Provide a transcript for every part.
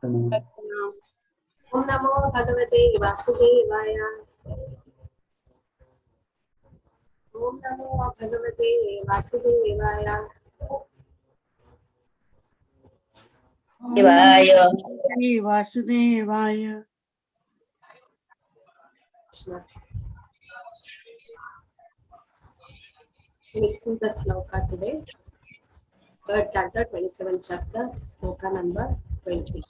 Om Namo Bhagavate Vasudevaya. Om Namo Bhagavate Vasudevaya. Vasudevaya. Mixing the sloka today. Third canto, 27th chapter, sloka number 20.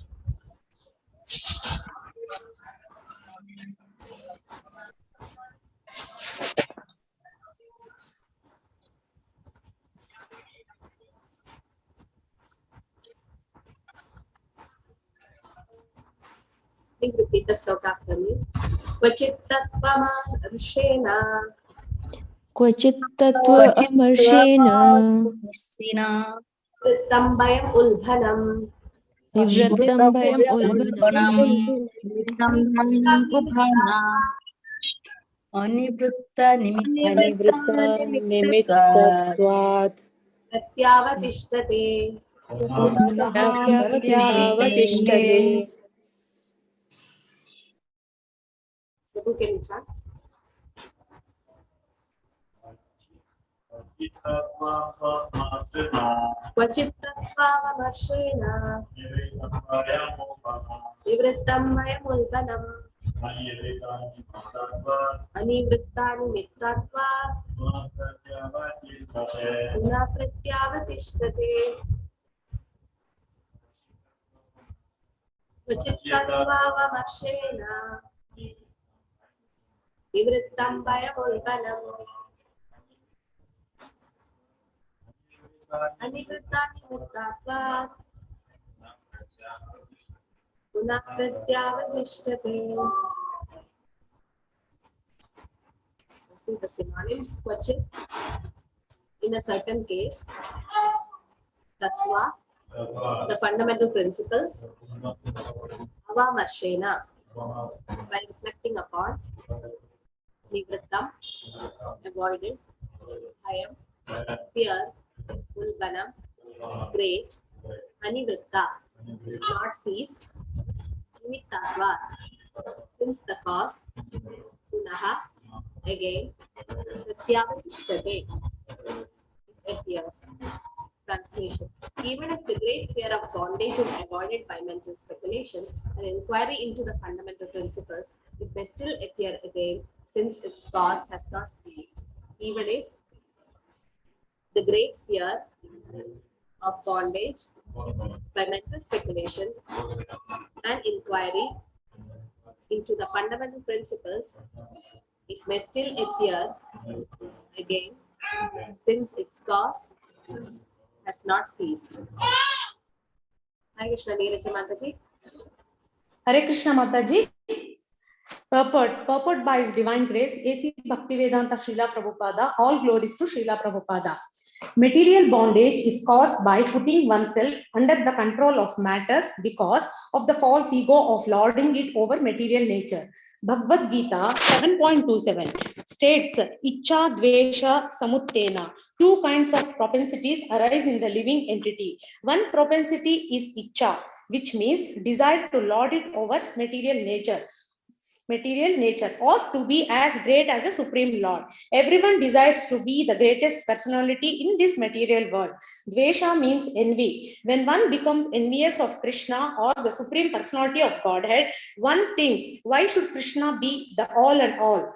Please repeat the sloka after me. Kvachittatvamashena Kvachittatvamashena Vrittam Bhayam Ulbhanam Nivrittam Bhayam Ulbanam Anivritta nimittatvat Pratyavatishtate. Pratyavatishtate. Who can you chant? Kvachittatvamashena Nivrittam Bhayam Ulbanam Anivrittani mittatva Puna Pratyavatishtate. Kvachittatvamashena Nivrittam Bhayam Ulbanam Anivrittani mittatva Puna Pratyavatishtate. See the synonyms. Kvachit, in a certain case. Tattva, the fundamental principles. Avamarshena, by reflecting upon. Nivrittam, avoided. Bhayam, fear. Ulbanam, great. Anivritta, not ceased. Nimittatva, since the cause. Punaha, again. Pratyavatishtate, it appears. Translation. Even if the great fear of bondage is avoided by mental speculation and inquiry into the fundamental principles, it may still appear again since its cause has not ceased. Even if the great fear of bondage by mental speculation and inquiry into the fundamental principles, it may still appear again since its cause has not ceased. Hare Krishna, Neeraja Mataji. Hare Krishna Mataji. Purport by His Divine Grace, A.C. Bhaktivedanta Srila Prabhupada. All glories to Srila Prabhupada. Material bondage is caused by putting oneself under the control of matter because of the false ego of lording it over material nature. Bhagavad Gita 7.27 states, Icha Dvesha Samuttena. Two kinds of propensities arise in the living entity. One propensity is Icha, which means desire to lord it over material nature, or to be as great as the Supreme Lord. Everyone desires to be the greatest personality in this material world. Dvesha means envy. When one becomes envious of Krishna or the Supreme Personality of Godhead, one thinks, why should Krishna be the all and all?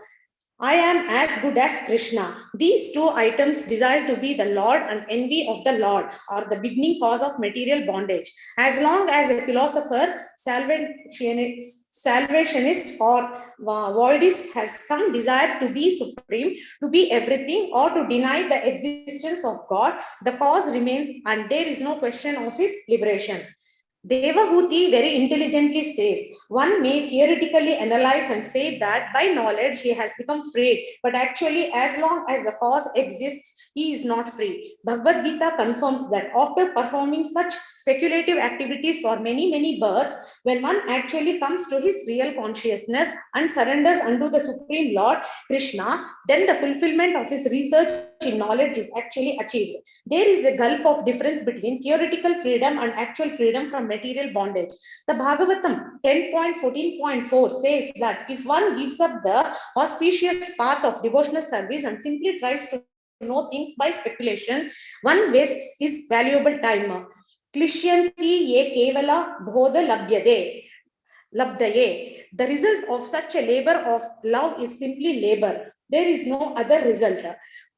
I am as good as Krishna. These two items desire to be the Lord and envy of the Lord are the beginning cause of material bondage. As long as a philosopher, salvationist or voidist has some desire to be supreme, to be everything, or to deny the existence of God, the cause remains and there is no question of his liberation. Devahuti very intelligently says, one may theoretically analyze and say that by knowledge he has become free, but actually as long as the cause exists, he is not free. Bhagavad Gita confirms that after performing such speculative activities for many births, when one actually comes to his real consciousness and surrenders unto the Supreme Lord Krishna, then the fulfillment of his research in knowledge is actually achieved. There is a gulf of difference between theoretical freedom and actual freedom from material bondage. The Bhagavatam 10.14.4 says that if one gives up the auspicious path of devotional service and simply tries to know things by speculation, one wastes his valuable time. Klishyanti ye kevala bodha labdaye. The result of such a labor of love is simply labor. There is no other result.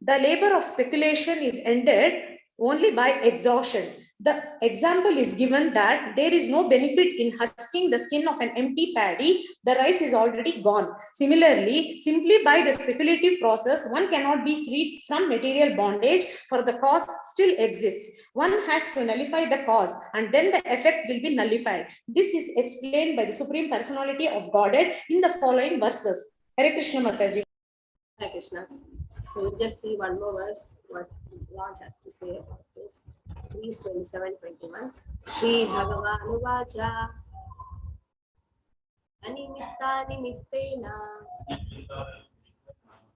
The labor of speculation is ended only by exhaustion. The example is given that there is no benefit in husking the skin of an empty paddy. The rice is already gone. Similarly, simply by the speculative process, one cannot be freed from material bondage, for the cause still exists. One has to nullify the cause, and then the effect will be nullified. This is explained by the Supreme Personality of Godhead in the following verses. Hare Krishna Mataji. Hare Krishna. So we'll just see one more verse, what Lord has to say about this. Please 27:21. Shri Bhagavan Vacha Animitta Nimittena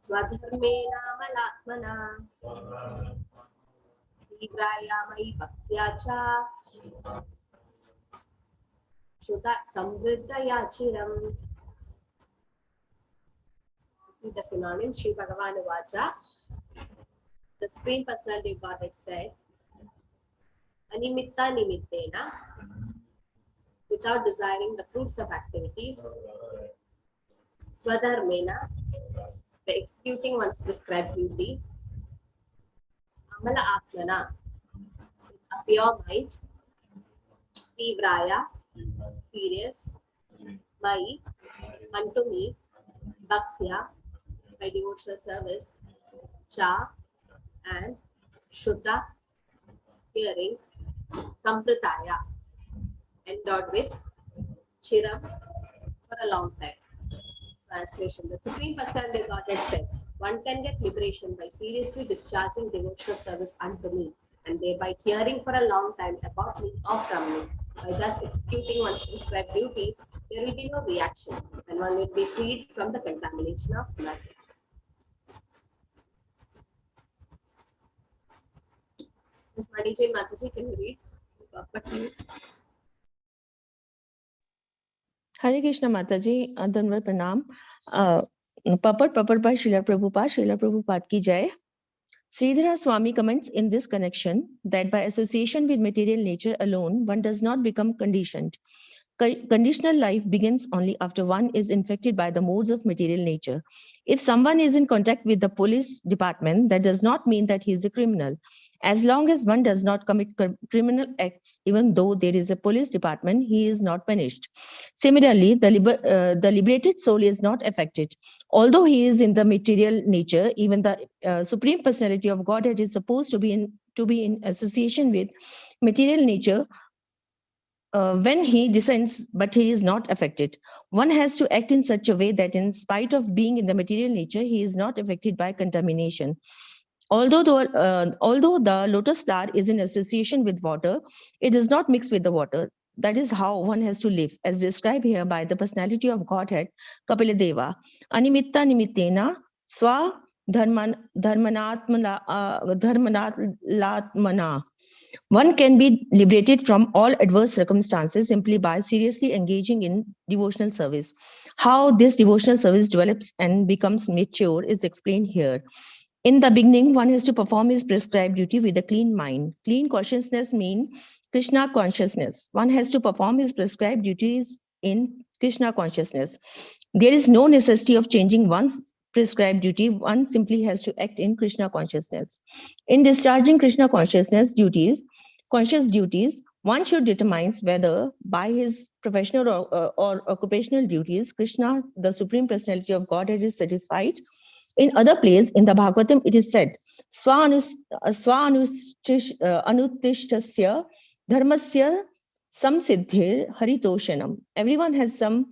Swadharmena Malatmana Tivraya Mai Bhaktyacha Shuddha Samriddhaya Chiram. See the synonyms. Shri Bhagavan Vacha. The Supreme Personality of Godhead said, Animitta Nimittena, without desiring the fruits of activities, Swadharmena, by executing one's prescribed duty, Amala Atmana, with a pure mind, Tivraya, serious, Mai, unto me, Bhaktya, by devotional service, Cha, and Shuddha, hearing, Sampradaya, endowed with Chiram, for a long time. Translation. The Supreme Personality of Godhead said, one can get liberation by seriously discharging devotional service unto me, and thereby hearing for a long time about me or from me. By thus executing one's prescribed duties, there will be no reaction, and one will be freed from the contamination of matter. Ms. Madhiji Mataji, can you read? Please. Hare Krishna Mataji, Dhanvar Pranam. Purport by Srila Prabhupada ki jai. Sridhara Swami comments in this connection that by association with material nature alone, one does not become conditioned. Conditional life begins only after one is infected by the modes of material nature. If someone is in contact with the police department, that does not mean that he is a criminal. As long as one does not commit criminal acts, even though there is a police department, he is not punished. Similarly, the liberated soul is not affected. Although he is in the material nature, even the Supreme Personality of Godhead is supposed to be in association with material nature when he descends, but he is not affected. One has to act in such a way that in spite of being in the material nature, he is not affected by contamination. Although the lotus flower is in association with water, it does not mix with the water. That is how one has to live, as described here by the Personality of Godhead, Kapiladeva. Animitta nimittena swa dharmanatmana. One can be liberated from all adverse circumstances simply by seriously engaging in devotional service. How this devotional service develops and becomes mature is explained here. In the beginning, one has to perform his prescribed duty with a clean mind. Clean consciousness means Krishna consciousness. One has to perform his prescribed duties in Krishna consciousness. There is no necessity of changing one's prescribed duty. One simply has to act in Krishna consciousness. In discharging Krishna conscious duties, one should determine whether by his professional or occupational duties, Krishna, the Supreme Personality of Godhead, is satisfied. In other place, in the Bhagavatam, it is said, Swa-anutishtasya dharmasya samsiddhir haritoshanam. Everyone has some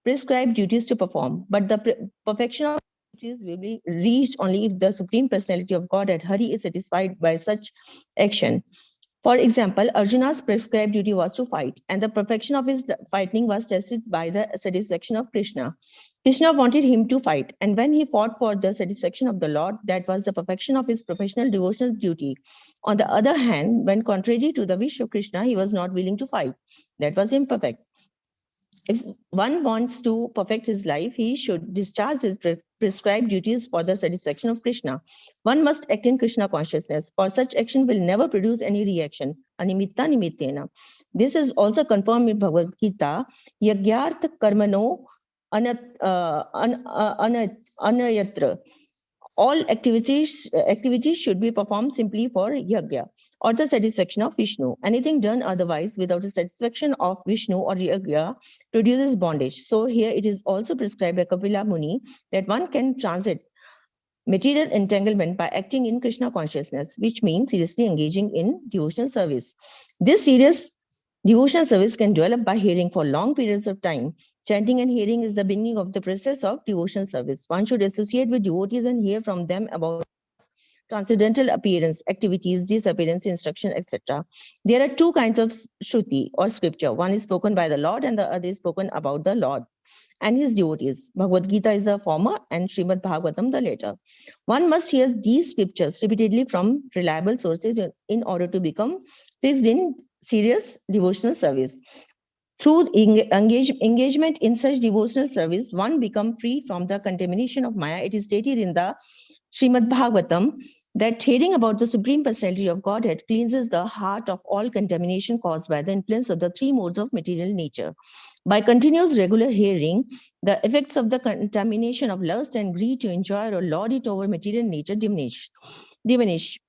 prescribed duties to perform, but the perfection of will be reached only if the Supreme Personality of Godhead, Hari, is satisfied by such action. For example, Arjuna's prescribed duty was to fight, and the perfection of his fighting was tested by the satisfaction of Krishna. Krishna wanted him to fight, and when he fought for the satisfaction of the Lord, that was the perfection of his professional devotional duty. On the other hand, when contrary to the wish of Krishna, he was not willing to fight. That was imperfect. If one wants to perfect his life, he should discharge his prescribed duties for the satisfaction of Krishna. One must act in Krishna consciousness, or such action will never produce any reaction. Animitta nimittena. This is also confirmed in Bhagavad Gita. Yagyartha karmano anayatra. All activities should be performed simply for yagya or the satisfaction of Vishnu. Anything done otherwise without the satisfaction of Vishnu or yagya produces bondage. So here it is also prescribed by Kapila Muni that one can transit material entanglement by acting in Krishna consciousness, which means seriously engaging in devotional service. This serious devotional service can develop by hearing for long periods of time. Chanting and hearing is the beginning of the process of devotional service. One should associate with devotees and hear from them about transcendental appearance, activities, disappearance, instruction, etc. There are two kinds of Shruti or scripture. One is spoken by the Lord and the other is spoken about the Lord and his devotees. Bhagavad Gita is the former and Srimad Bhagavatam the latter. One must hear these scriptures repeatedly from reliable sources in order to become fixed in serious devotional service. Through engagement in such devotional service, one becomes free from the contamination of Maya. It is stated in the Srimad Bhagavatam that hearing about the Supreme Personality of Godhead cleanses the heart of all contamination caused by the influence of the three modes of material nature. By continuous regular hearing, the effects of the contamination of lust and greed to enjoy or lord it over material nature diminish.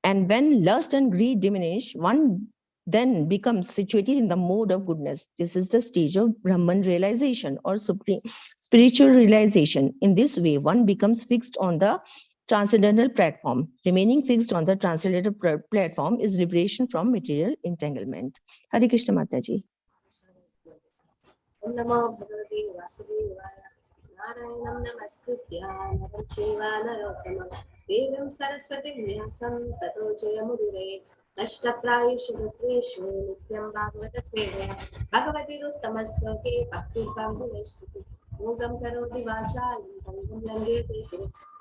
And when lust and greed diminish, one then becomes situated in the mode of goodness. This is the stage of Brahman realization or supreme spiritual realization. In this way, one becomes fixed on the transcendental platform. Remaining fixed on the transcendental platform is liberation from material entanglement. Hare Krishna Mataji. Om Namo Bhagavate Vasudevaya. Narayanam Namaskritya Naram Chaiva Narottamam Devam Saraswati Vyasam Tato Jayamudire Ashtaprayeshu Bhutreshu Nityam Bhagavata Sevaya Bhagavati Ruttamasvake Bhakti Bhagaveshti Mugam Karoti Vachalam Bhangam Langete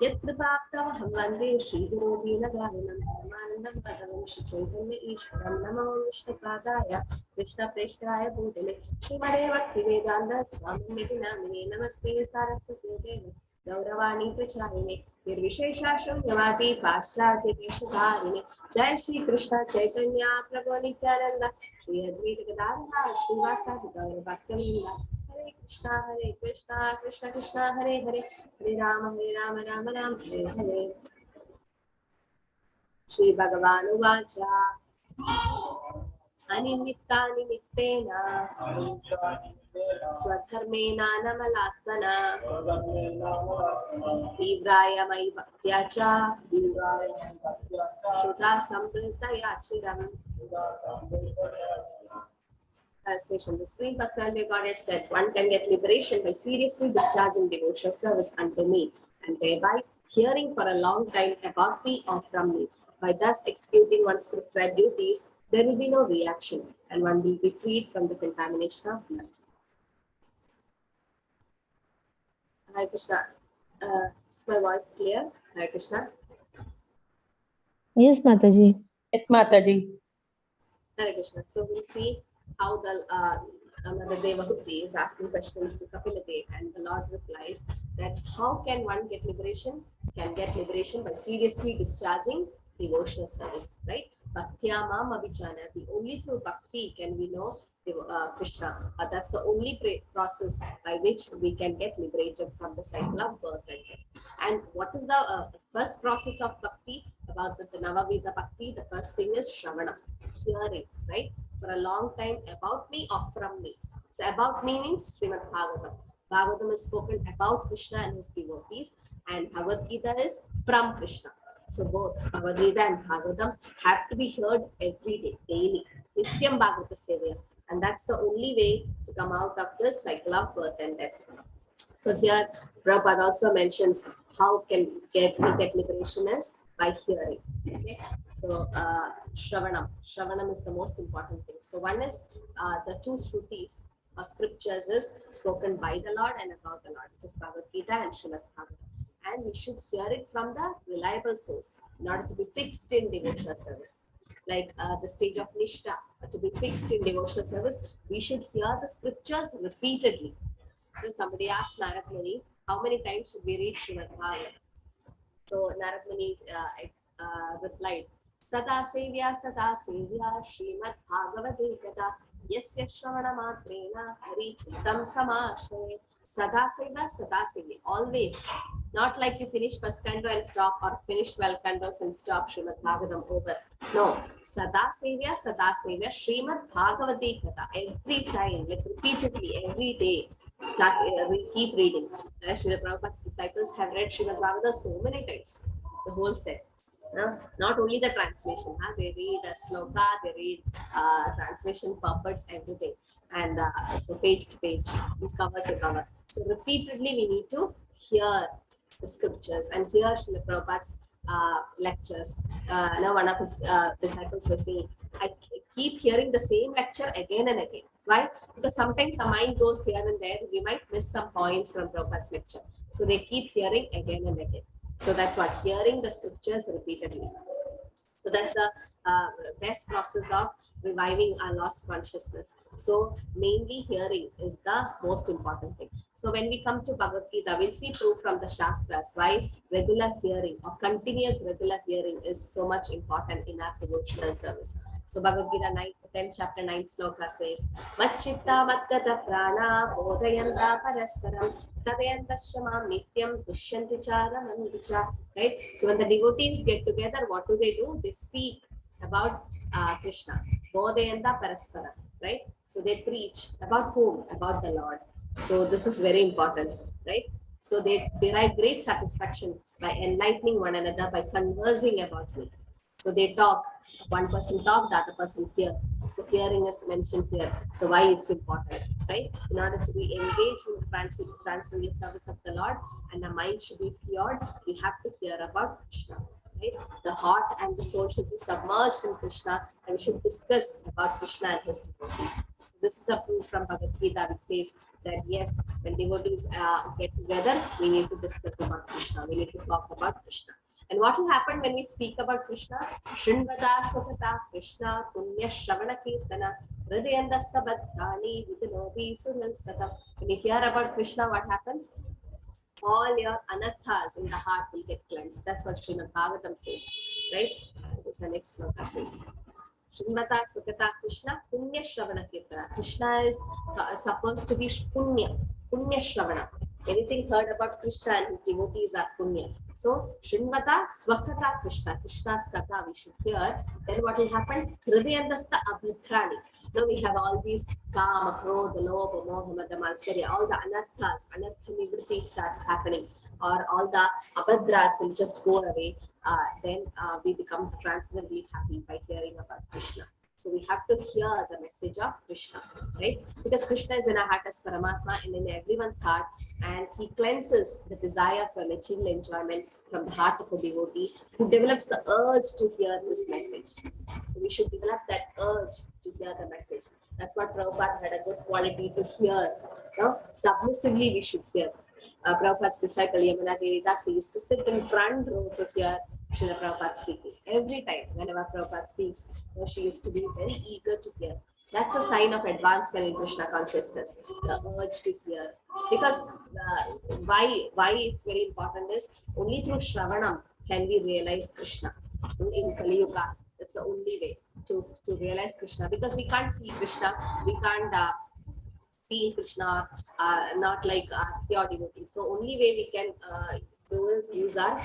Yatrapaptavaham Vande Shri Guru Deenadayanam Paramanandam Bhagavam Shri Chaitanya Ishwaram Namo Vishnupadaya Krishna Preshtaya Bhutale Srimade Bhaktivedanta Swami Namine Namaste Saraswati Devi Gauravani Pracharine Nirvishesha Shunyavati Paschati Deshadharine Jai Shri Krishna Chaitanya Prabhu Nityananda Shri Advaita Gadadhara Srivasadi Gaura Bhaktavinda Hare Krishna Krishna Krishna Hare Hare Hare Rama Rama Rama Hare Hare Shri Bhagavan Uvacha Animitta Nimittena Swadharmena Namalatmana Tivraya Mai Bhaktyacha Shuddha Samprita Yachiram. Translation. The Supreme Personality of Godhead said, one can get liberation by seriously discharging devotional service unto me, and thereby hearing for a long time about me or from me. By thus executing one's prescribed duties, there will be no reaction, and one will be freed from the contamination of matter. Hare Krishna. Is my voice clear? Hare Krishna. Yes, Mataji. Yes, Mataji. Hare Krishna. So we'll see how the Devahuti is asking questions to Kapila Dev, and the Lord replies that how can one get liberation? Can get liberation by seriously discharging devotional service, right? Bhaktya mam abhichanati. Only through bhakti can we know Krishna. That's the only process by which we can get liberated from the cycle of birth and death. And what is the first process of bhakti? About the Navavida bhakti, the first thing is Shravana, hearing, right? For a long time about me or from me. So about me means Srimad Bhagavatam. Bhagavatam is spoken about Krishna and his devotees, and Bhagavad Gita is from Krishna. So both Bhagavad Gita and Bhagavatam have to be heard every day, daily. Nityam Bhagavata Sevaya. And that's the only way to come out of this cycle of birth and death. So here Prabhupada also mentions how can we get liberation is by hearing. Okay, so Shravanam is the most important thing. So one is the two Shrutis or scriptures is spoken by the Lord and about the Lord, which is Bhagavad Gita and Srimad Bhagavatam. And we should hear it from the reliable source in order to be fixed in devotional service. Like the stage of Nishta, to be fixed in devotional service, we should hear the scriptures repeatedly. So somebody asked Narad Muni, how many times should we read Srimad Bhagavatam? So Narad Muni replied, Sada Sevya Srimad Bhagavate Gata Yasya Shravana Matrena Hari Chitam Samashre. Sada Sevya, always. Not like you finish first canto and stop, or finish 12 cantos and stop, Srimad Bhagavatam over. No, Sada Sevya Srimad Bhagavate Gata. Every time, like repeatedly, every day. We keep reading. Srila Prabhupada's disciples have read Srimad Bhagavatam so many times, the whole set. Not only the translation, they read a sloka, they read translation, purports, everything. And so page to page, cover to cover. So repeatedly we need to hear the scriptures and hear Srila Prabhupada's lectures. Now one of his disciples was saying, I keep hearing the same lecture again and again. Why? Because sometimes our mind goes here and there, we might miss some points from Prabhupada's lecture. So they keep hearing again and again. So that's what, hearing the scriptures repeatedly. So that's the best process of reviving our lost consciousness. So mainly hearing is the most important thing. So when we come to Bhagavad Gita, we'll see proof from the Shastras why regular hearing or continuous regular hearing is so much important in our devotional service. So Bhagavad Gita 10th chapter 9th sloka says, Machitta Matgata Prana Bodhayanta Parasparam Tadayantashamam Nityam Dishyanti Charamandicha. Right? So when the devotees get together, what do? They speak about Krishna. Bodhayanta Paraspara. Right? So they preach about whom? About the Lord. So this is very important. Right? So they derive great satisfaction by enlightening one another, by conversing about me. So they talk. One person talk, the other person hear. So hearing is mentioned here. So why it's important, right? In order to be engaged in the transcendental service of the Lord, and the mind should be pure, we have to hear about Krishna, right? The heart and the soul should be submerged in Krishna, and we should discuss about Krishna and his devotees. So this is a proof from Bhagavad Gita, which says that yes, when devotees get together, we need to discuss about Krishna. We need to talk about Krishna. And what will happen when we speak about Krishna? Shrinvada Sukata Krishna Punya Shravana Kirtana Hridayandasta Badhani Vidinobi Sunansata. When you hear about Krishna, what happens? All your anarthas in the heart will get cleansed. That's what Srimad Bhagavatam says, right? This is the next sloka says. Shrimata Sukata Krishna Punya Shravana Kirtana. Krishna is supposed to be Punya Shravana. Anything heard about Krishna and his devotees are Punya. So Shrimata Swakata Krishna. Krishna's Katha we should hear. Then what will happen? Hridayandasta Abhitrani. Now we have all these Kama, Krodha, Lobha, Moha, Mada, Matsarya, all the anarthas, anartha nivriti starts happening, or all the abhadras will just go away. Then we become transcendently happy by hearing about Krishna. So we have to hear the message of Krishna, right? Because Krishna is in our heart as Paramatma and in everyone's heart, and he cleanses the desire for material enjoyment from the heart of a devotee who develops the urge to hear this message. So we should develop that urge to hear the message. That's what Prabhupada had a good quality to hear. Submissively we should hear. Prabhupada's disciple Yamuna Devi Dasi used to sit in front row to hear Srila Prabhupada speaking. Every time, whenever Prabhupada speaks, she used to be very eager to hear. That's a sign of advancement in Krishna consciousness, the urge to hear. Because why it's very important is only through Shravanam can we realize Krishna. In Kali Yuga, that's the only way to realize Krishna. Because we can't see Krishna, we can't feel Krishna, not like pure devotees. So only way we can do is use our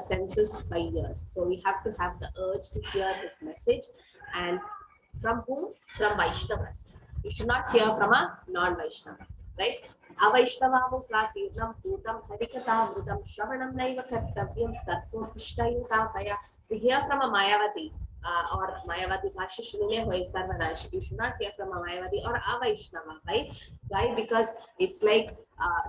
senses by ears. So we have to have the urge to hear his message. And from whom? From Vaishnavas. You should not hear from a non-Vaishnava, right? Avaishnavamu pratirnam putam harikatavrutam shravanam naiva kartavyam sarvotishta yutapaya. We hear from a Mayavati, or Mayavadi Bhasha Shunile Hoy Sarvanash. You should not hear from a Mayavadi or a Vaishnava. Why? Because it's like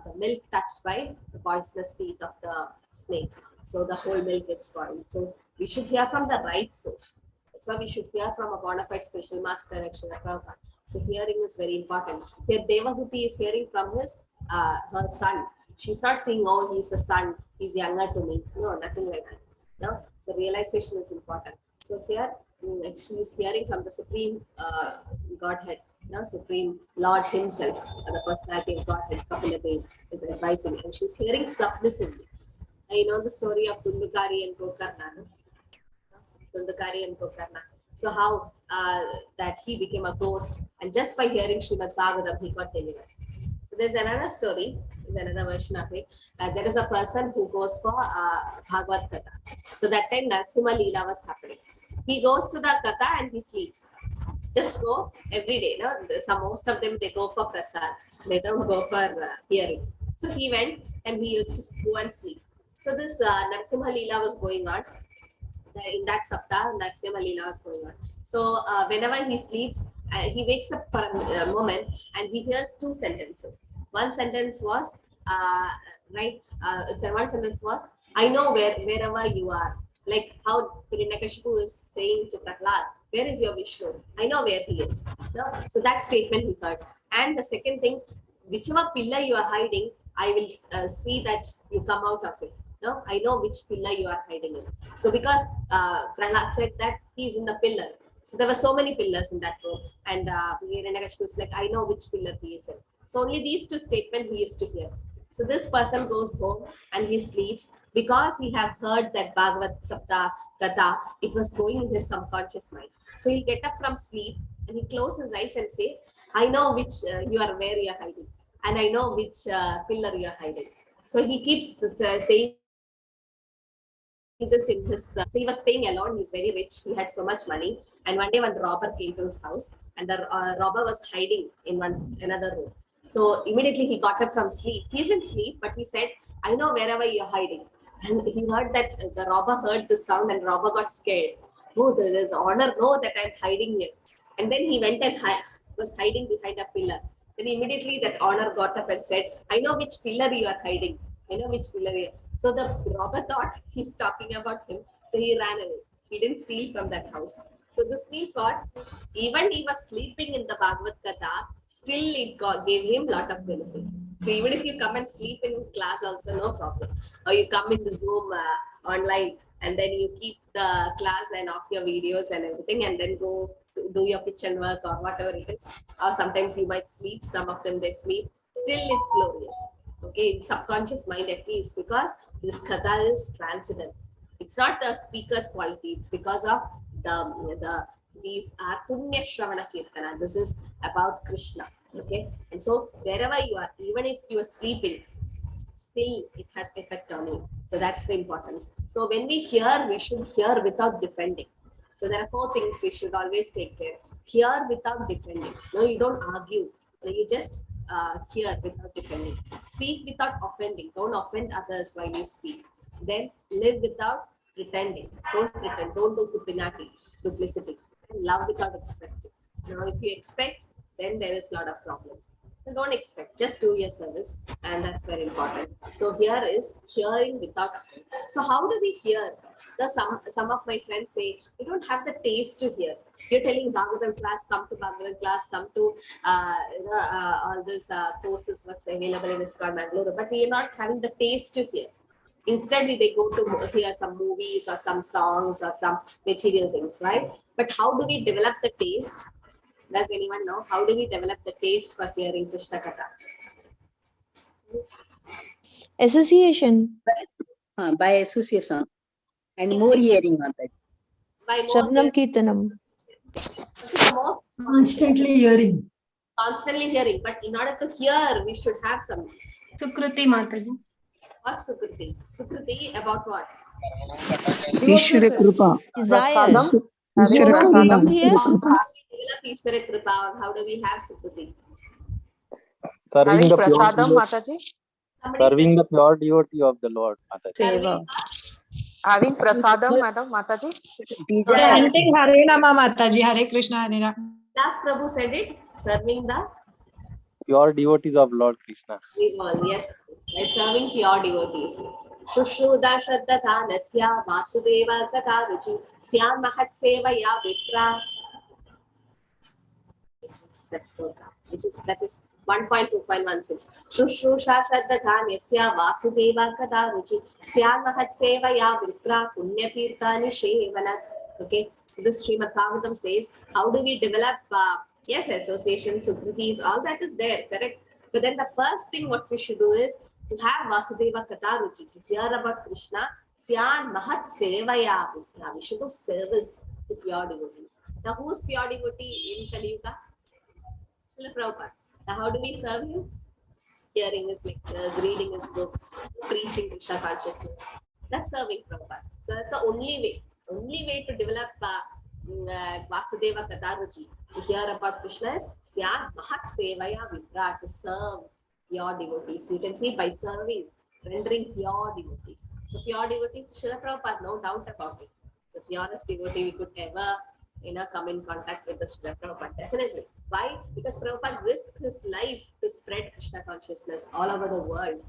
the milk touched by the poisonous teeth of the snake. So the whole milk gets spoiled. So we should hear from the right source. That's why we should hear from a bona fide special master, Akshara Prabhupada. So hearing is very important. Here Devahuti is hearing from his her son. She's not saying, oh, he's a son, he's younger to me. No, nothing like that. No, so realization is important. So here she is hearing from the Supreme Godhead, no, Supreme Lord himself, the personality of Godhead, Kapila Dev is advising, and she's hearing submissively. You know the story of Tundukari and Kokarna, no? Tundukari and Kokarna. So how that he became a ghost, and just by hearing Srimad Bhagavatam, he got delivered. So there's another story, there's another version of it. There is a person who goes for Bhagavad Katha. So that time Narsimha Leela was happening. He goes to the Katha and he sleeps. Just go every day. No? Most of them, they go for prasad. They don't go for hearing. So he went and he used to go and sleep. So this Narsimha Leela was going on. In that saptah, Narsimha Leela was going on. So whenever he sleeps, he wakes up for a moment and he hears two sentences. One sentence was, one sentence was, I know wherever you are. Like how Hiranyakashipu is saying to Prahlad, where is your Vishnu? I know where he is. No? So that statement he heard. And the second thing, whichever pillar you are hiding, I will see that you come out of it. No, I know which pillar you are hiding in. So because Prahlad said that he is in the pillar. So there were so many pillars in that room. And Hiranyakashipu is like, I know which pillar he is in. So only these two statements he used to hear. So this person goes home and he sleeps because he have heard that Bhagavad Sapta Katha, it was going in his subconscious mind. So he'll get up from sleep and he close his eyes and say, I know which where you are hiding. And I know which pillar you are hiding. So he keeps saying this in his, so he was staying alone, he's very rich, he had so much money. And one day one robber came to his house and the robber was hiding in another room. So immediately he got up from sleep. He's in sleep, but he said, I know wherever you're hiding. And he heard that the robber heard the sound and robber got scared. Oh, there's the honor, know that I'm hiding here. And then he went and was hiding behind a pillar. Then immediately that honor got up and said, I know which pillar you are hiding. I know which pillar you are. So the robber thought he's talking about him. So he ran away. He didn't steal from that house. So this means what? Even he was sleeping in the Bhagavad Katha, still it gave him a lot of benefit. So even if you come and sleep in class also, no problem. Or you come in the Zoom online and then you keep the class and off your videos and everything and then go to do your kitchen work or whatever it is. Or sometimes you might sleep, some of them they sleep. Still it's glorious. Okay, in subconscious mind at least, because this Katha is transcendent. It's not the speaker's quality, it's because of these are Punya Shravana Kirtana. This is about Krishna. Okay, and so wherever you are, even if you are sleeping, still it has effect on you. So that's the importance. So when we hear, we should hear without defending. So there are 4 things we should always take care. Hear without defending. No, you don't argue. You just hear without defending. Speak without offending. Don't offend others while you speak. Then live without pretending. Don't pretend. Don't do kupinati, duplicity. And love without expecting. Now, if you expect, then there is a lot of problems. So don't expect, just do your service, and that's very important. So here is hearing without offense. So how do we hear? Some of my friends say we don't have the taste to hear. You're telling Bhagavatam class, come to Bhagavatam class, come to all these courses what's available in ISKCON Bangalore, but we are not having the taste to hear. Instead, they go to hear some movies or some songs or some material things, right? But how do we develop the taste? Does anyone know? How do we develop the taste for hearing Krishna Katha? Association. By association and more hearing on that. By more Shabnam Kirtanam. more Constantly hearing. constantly hearing, but in order to hear, we should have some. Sukruti Mataji. What Sukruti? Sukruti about what? Ishwara Kripa. Desire. Ishwara Come Kripa. here. Develop Ishwara Kripa. How do we have Sukruti? Serving the pure Prasadam, devotee, Mataji. Somebody serving said, the pure devotee of the Lord, Mataji. serving Having prasadam, Madam Mataji. Chanting Hare Nama Mataji, Hare Krishna, Hare Rama. Last Prabhu said it, serving the Pure devotees of Lord Krishna. yes, by serving pure devotees. Shushruda Shraddha Nasya Vasudeva Katha Ruchi Syam Mahat Sevaya Vipra. That is 1.2.16. Shushrushha Shraddha Nasya Vasudeva Katha Ruchi Syam Mahat Sevaya Vipra Punya Tirthani Shevana. Okay, so this Srimad Bhagavatam says, how do we develop, yes, association, sukritis, all that is there, correct? But then the first thing what we should do is to have Vasudeva Kataruchi, to hear about Krishna, Syan Mahat Sevaya Vipra. We should do service to pure devotees. Now, who is pure devotee in Kali Yuga? Srila Prabhupada. Now, how do we serve him? Hearing his lectures, reading his books, preaching Krishna consciousness. That's serving Prabhupada. So that's the only way. Only way to develop Vasudeva Kataruchi, to hear about Krishna is Syan Mahat Sevaya Vipra, to serve pure devotees. You can see by serving, rendering pure devotees. So pure devotees, Srila Prabhupada, no doubt about it. The purest devotee we could ever come in contact with the Srila Prabhupada, definitely. Why? Because Prabhupada risked his life to spread Krishna consciousness all over the world.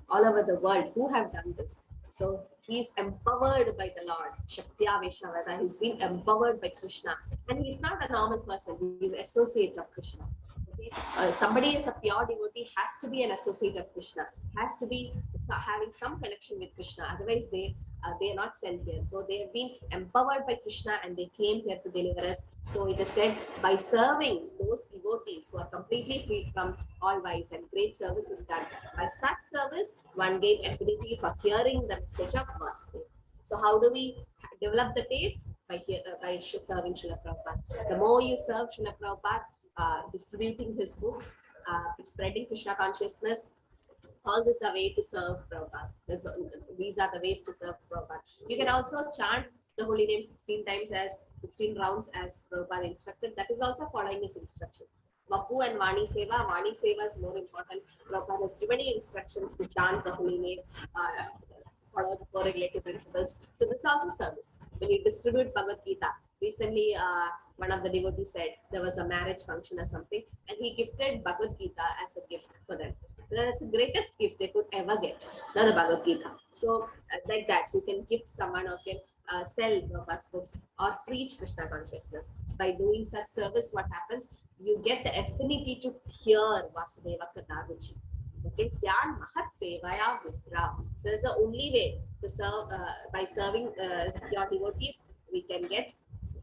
All over the world. Who have done this? So he is empowered by the Lord. Shaktya Vaishnavada. He's been empowered by Krishna. And he's not a normal person. He's an associate of Krishna. Okay? Somebody is a pure devotee has to be an associate of Krishna. Has to be having some connection with Krishna. Otherwise, they are not sent here. So they have been empowered by Krishna and they came here to deliver us. So it is said, by serving those devotees who are completely freed from all vice and great service is done. By such service, one gain affinity for hearing the message of Vasudeva. So how do we develop the taste? By serving Srila Prabhupada. The more you serve Srila Prabhupada, distributing his books, spreading Krishna consciousness, all these are ways to serve Prabhupada. These are the ways to serve Prabhupada. You can also chant the holy name 16 times as 16 rounds as Prabhupada instructed. That is also following his instruction. Vapu and Vani Seva. Vani Seva is more important. Prabhupada has given you instructions to chant the holy name, follow the 4 regulative principles. So this is also service. When you distribute Bhagavad Gita, recently one of the devotees said there was a marriage function or something and he gifted Bhagavad Gita as a gift for them. That's the greatest gift they could ever get, not the Bhagavad Gita. So like that, you can gift someone or can sell Prabhupada's books or preach Krishna consciousness. By doing such service, what happens? You get the affinity to hear Vasudeva Kataruchi. Okay, Syan Mahat Sevaya Vipra. So that's the only way to serve. By serving your devotees, we can get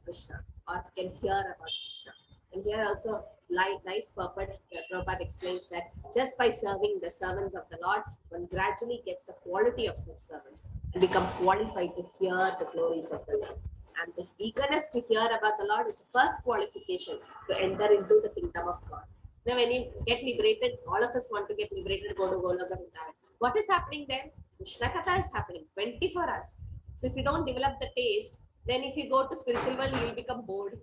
Krishna or can hear about Krishna. And here also, nice purport, Prabhupada explains that just by serving the servants of the Lord, one gradually gets the quality of such servants and become qualified to hear the glories of the Lord. And the eagerness to hear about the Lord is the first qualification to enter into the kingdom of God. Now, when you get liberated, all of us want to get liberated, go to Goloka Vrindavan. What is happening there? Krishna Katha is happening 24 hours. So if you don't develop the taste, then if you go to spiritual world, you will become bored.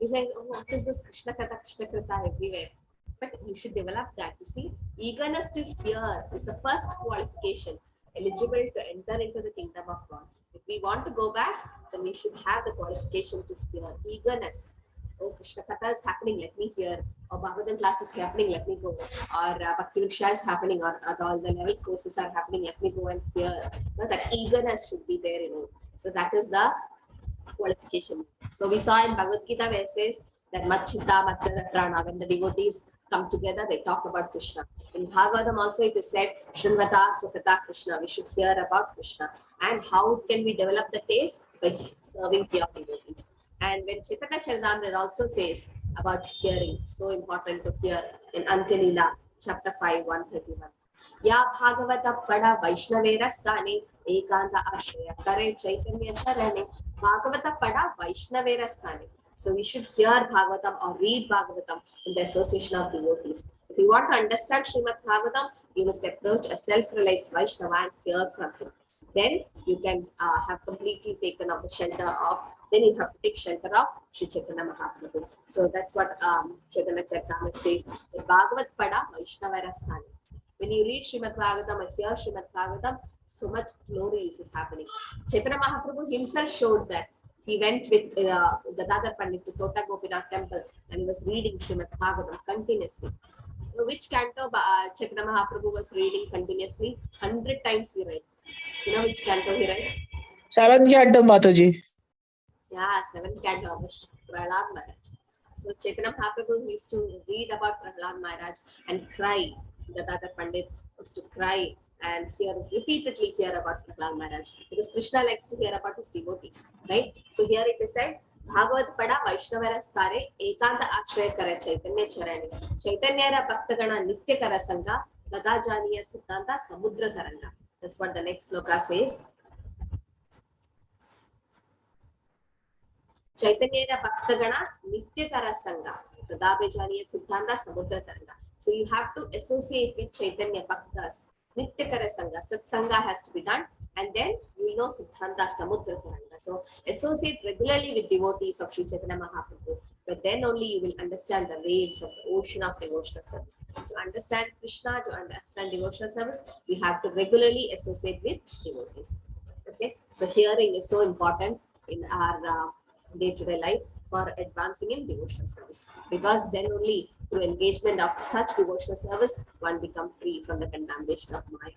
You're like, oh, what is this Krishna Katha everywhere? But you should develop that. You see, eagerness to hear is the first qualification eligible to enter into the kingdom of God. If we want to go back, then we should have the qualification to hear. Eagerness. Oh, Krishna Katha is happening, let me hear. Or Bhagavatam class is happening, let me go. Or Bhakti Vriksha is happening, or all the level courses are happening, let me go and hear. No, that eagerness should be there, So that is the qualification. So we saw in Bhagavad Gita where it says that Machita, Mattada, Prana, when the devotees come together, they talk about Krishna. In Bhagavatam also it is said, Shrinvata Swakata Krishna, we should hear about Krishna. And how can we develop the taste? By serving pure devotees. And when Chaitanya Charitamrita also says about hearing, so important to hear in Antyalila, chapter 5, 131. Ya Bhagavata Pada Vaishnavera Sthane Ekanta Ashraya Kare Chaitanya Charane. Bhagavata Pada Vaishnavera Sthane. So we should hear Bhagavatam or read Bhagavatam in the association of devotees. If you want to understand Srimad Bhagavatam, you must approach a self-realized Vaishnava and hear from him. Then you can have completely taken up the shelter of, then you have to take shelter of Sri Chaitanya Mahaprabhu. So that's what Chaitanya Charitamrita says. Bhagavat Pada Vaishnavara Sthane. When you read Srimad Bhagavatam or hear Srimad Bhagavatam, so much glory is happening. Chaitanya Mahaprabhu himself showed that. He went with Gadadhar Pandit to Tota Gopinath temple and he was reading Srimad Bhagavatam continuously. Which canto Chaitanya Mahaprabhu was reading continuously? 100 times he read. You know which canto he read? 7th canto, Mataji. Yeah, 7th canto of Prahlad Maharaj. So Chaitanya Mahaprabhu used to read about Prahlad Maharaj and cry. Gadadhar Pandit used to cry and repeatedly hear about Prahlad Maharaj because Krishna likes to hear about his devotees, right? So here it is said, Bhagavad Pada Vaishnavara Stare Ekanta Akshaya Kara Chaitanya Charani. Chaitanyara Bhaktagana Nitya Kara Sangha Lada Janiya Siddhanta Samudra Taranga. That's what the next sloka says. Chaitanyera Bhaktagana Nityakara Sangha Tadabhajaniya Siddhanta Samudra Taranga. So you have to associate with Chaitanya Bhaktas. Nityakara Sangha. Satsanga has to be done, and then you know Siddhanta Samudra Taranga. So associate regularly with devotees of Sri Chaitanya Mahaprabhu. But then only you will understand the waves of the ocean of devotional service. To understand Krishna, to understand devotional service, we have to regularly associate with devotees. Okay, so hearing is so important in our day-to-day life for advancing in devotional service, because then only through engagement of such devotional service one becomes free from the contamination of Maya.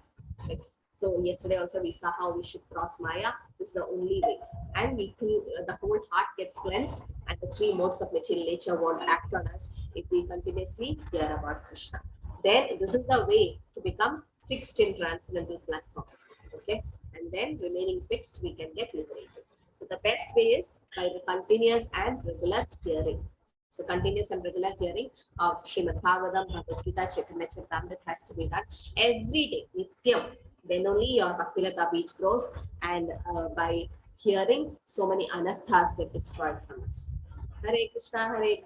Okay. So yesterday also we saw how we should cross Maya. This is the only way, and the whole heart gets cleansed and the 3 modes of material nature won't act on us if we continuously hear about Krishna. Then this is the way to become fixed in transcendental platform. Okay, and then remaining fixed we can get liberated. So the best way is by the continuous and regular hearing. So continuous and regular hearing of Srimad Bhagavatam, Bhagavad Gita, Chaitanya Charitamrita has to be done every day, nityam. Then only your Bhaktilata beach grows, and by hearing, so many anarthas get destroyed from us. Hare Krishna, Hare Krishna.